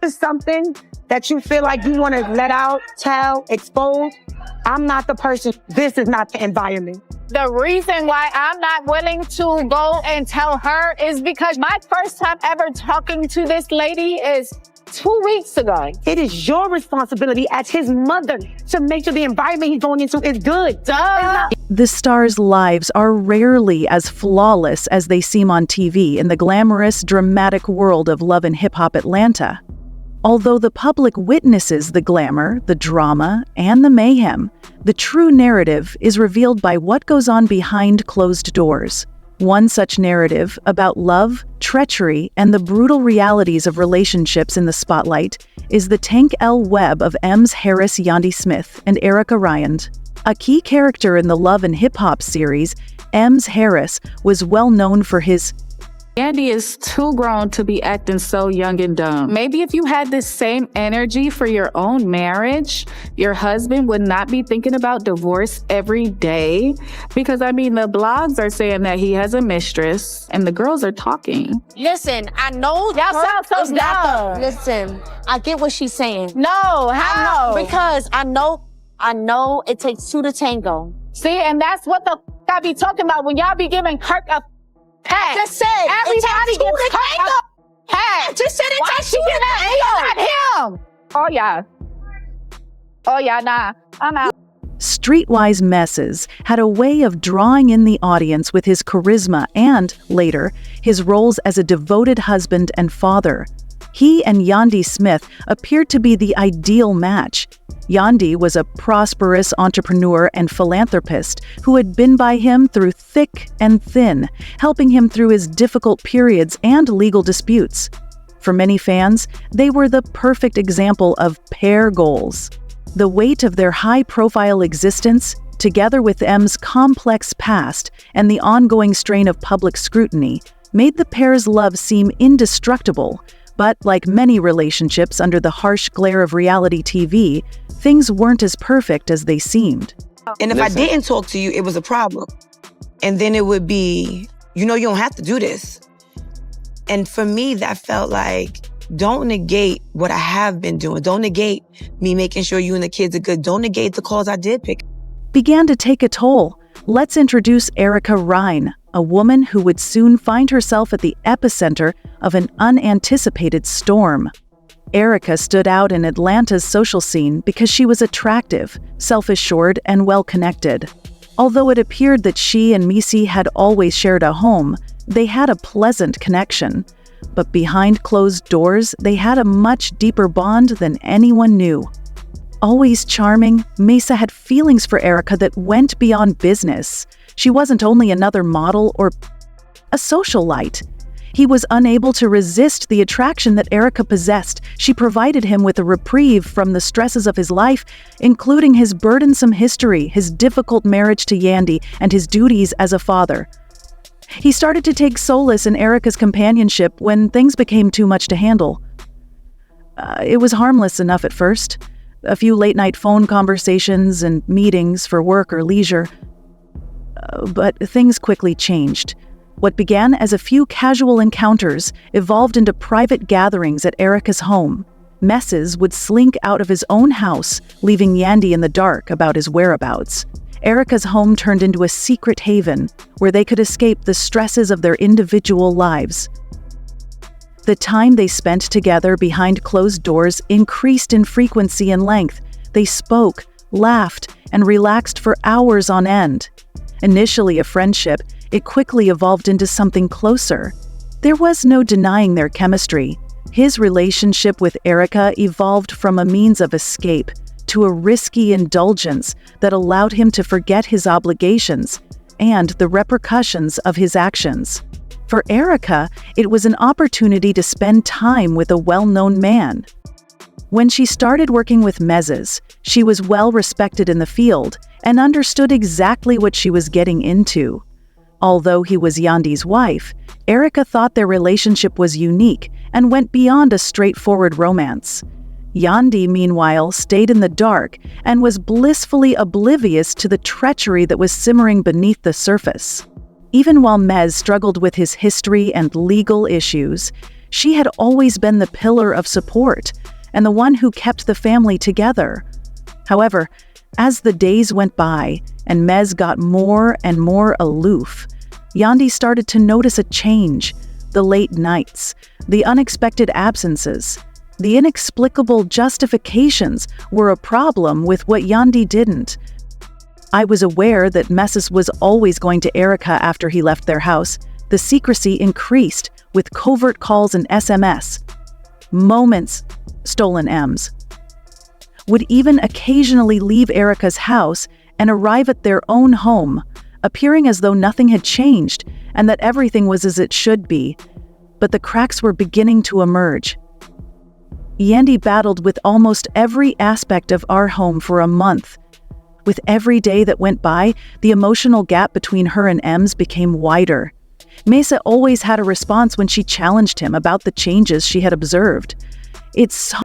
is something that you feel like you want to let out, tell, expose, I'm not the person. This is not the environment. The reason why I'm not willing to go and tell her is because my first time ever talking to this lady is 2 weeks ago. It is your responsibility as his mother to make sure the environment he's going into is good. Duh. The stars' lives are rarely as flawless as they seem on TV in the glamorous, dramatic world of Love and Hip Hop Atlanta. Although the public witnesses the glamour, the drama, and the mayhem, the true narrative is revealed by what goes on behind closed doors. One such narrative about love, treachery, and the brutal realities of relationships in the spotlight is the Tank L web of Ems Harris, Yandy Smith, and Erica Ryan. A key character in the Love and Hip Hop series, Ems Harris was well known for his Yandy is too grown to be acting so young and dumb. Maybe if you had this same energy for your own marriage, your husband would not be thinking about divorce every day. Because, I mean, the blogs are saying that he has a mistress and the girls are talking. Listen, I know Y'all sound so dumb. Listen, I get what she's saying. No, how? Because I know it takes two to tango. See, and that's what the I be talking about when y'all be giving Kirk a pat. Just said Everybody gets Kirk a pat. Just said it takes two to Not him. Oh yeah, nah, I'm out. Streetwise Messes had a way of drawing in the audience with his charisma and, later, his roles as a devoted husband and father. He and Yandy Smith appeared to be the ideal match. Yandy was a prosperous entrepreneur and philanthropist who had been by him through thick and thin, helping him through his difficult periods and legal disputes. For many fans, they were the perfect example of pair goals. The weight of their high-profile existence, together with M's complex past and the ongoing strain of public scrutiny, made the pair's love seem indestructible. But like many relationships under the harsh glare of reality TV, things weren't as perfect as they seemed. And if I didn't talk to you, it was a problem. And then it would be, you don't have to do this. And for me, that felt like, don't negate what I have been doing. Don't negate me making sure you and the kids are good. Don't negate the calls I did pick. Began to take a toll. Let's introduce Erica Ryan, a woman who would soon find herself at the epicenter of an unanticipated storm. Erica stood out in Atlanta's social scene because she was attractive, self-assured, and well-connected. Although it appeared that she and Mendeecees had always shared a home, they had a pleasant connection. But behind closed doors, they had a much deeper bond than anyone knew. Always charming, Mesa had feelings for Erica that went beyond business. She wasn't only another model or a socialite. He was unable to resist the attraction that Erica possessed. She provided him with a reprieve from the stresses of his life, including his burdensome history, his difficult marriage to Yandy, and his duties as a father. He started to take solace in Erica's companionship when things became too much to handle. It was harmless enough at first. A few late-night phone conversations and meetings for work or leisure. But things quickly changed. What began as a few casual encounters evolved into private gatherings at Erica's home. Messes would slink out of his own house, leaving Yandy in the dark about his whereabouts. Erica's home turned into a secret haven where they could escape the stresses of their individual lives. The time they spent together behind closed doors increased in frequency and length. They spoke, laughed, and relaxed for hours on end. Initially a friendship, it quickly evolved into something closer. There was no denying their chemistry. His relationship with Erica evolved from a means of escape to a risky indulgence that allowed him to forget his obligations and the repercussions of his actions. For Erica, it was an opportunity to spend time with a well-known man. When she started working with Mendeecees, she was well respected in the field and understood exactly what she was getting into. Although he was Yandy's wife, Erica thought their relationship was unique and went beyond a straightforward romance. Yandy, meanwhile, stayed in the dark and was blissfully oblivious to the treachery that was simmering beneath the surface. Even while Mez struggled with his history and legal issues, She had always been the pillar of support and the one who kept the family together. However, as the days went by and Mez got more and more aloof, Yandi started to notice a change. The late nights, the unexpected absences, the inexplicable justifications were a problem with what Yandi didn't. I was aware that Mendeecees was always going to Erica after he left their house. The secrecy increased with covert calls and SMS. Moments, stolen M's. Would even occasionally leave Erica's house and arrive at their own home, appearing as though nothing had changed and that everything was as it should be. But the cracks were beginning to emerge. Yandi battled with almost every aspect of our home for a month. With every day that went by, the emotional gap between her and M's became wider. Mesa always had a response when she challenged him about the changes she had observed. "It's so...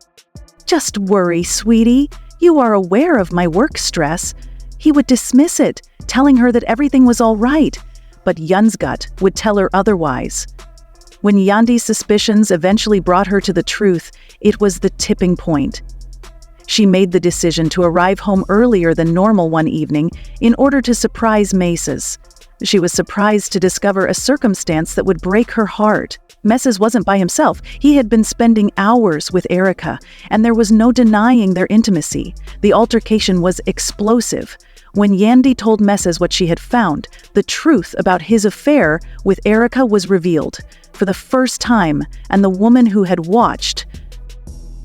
Just worry, sweetie. You are aware of my work stress." He would dismiss it, telling her that everything was all right, but Yun's gut would tell her otherwise. When Yandi's suspicions eventually brought her to the truth, it was the tipping point. She made the decision to arrive home earlier than normal one evening in order to surprise Mendeecees. She was surprised to discover a circumstance that would break her heart. Mendeecees wasn't by himself. He had been spending hours with Erica, and there was no denying their intimacy. The altercation was explosive. When Yandi told Mendeecees what she had found, the truth about his affair with Erica was revealed for the first time, and the woman who had watched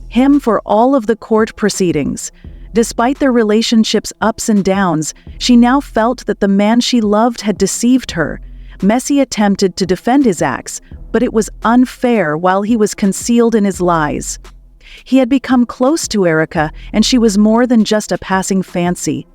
him for all of the court proceedings. Despite their relationship's ups and downs, she now felt that the man she loved had deceived her. Mendeecees attempted to defend his acts, but it was unfair while he was concealed in his lies. He had become close to Erica, and she was more than just a passing fancy.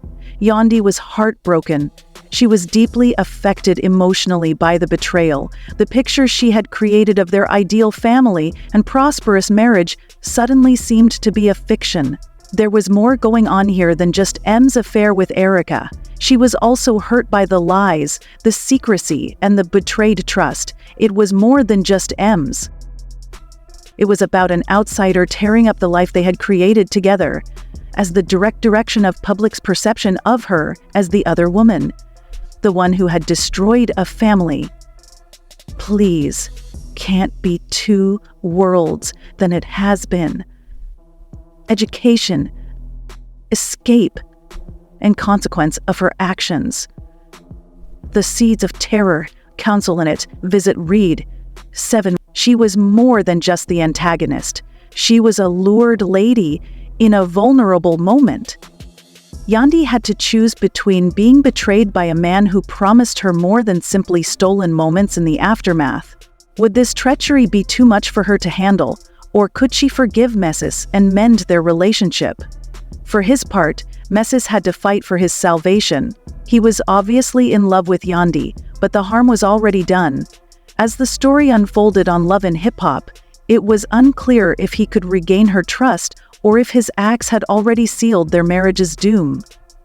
Yandi was heartbroken. She was deeply affected emotionally by the betrayal. The picture she had created of their ideal family and prosperous marriage suddenly seemed to be a fiction. There was more going on here than just M's affair with Erica. She was also hurt by the lies, the secrecy, and the betrayed trust. It was more than just M's. It was about an outsider tearing up the life they had created together, as the direct direction of public's perception of her as the other woman, the one who had destroyed a family. Please, can't be two worlds than it has been. Education, escape, and consequence of her actions. The seeds of terror, counsel in it, visit read. 7. She was more than just the antagonist. She was a lured lady in a vulnerable moment. Yandi had to choose between being betrayed by a man who promised her more than simply stolen moments in the aftermath. Would this treachery be too much for her to handle, or could she forgive Mendeecees and mend their relationship? For his part, Mendeecees had to fight for his salvation. He was obviously in love with Yandi, but the harm was already done. As the story unfolded on Love and Hip Hop, it was unclear if he could regain her trust or if his acts had already sealed their marriage's doom.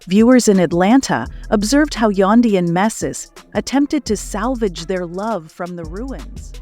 Viewers in Atlanta observed how Yandi and Mendeecees attempted to salvage their love from the ruins.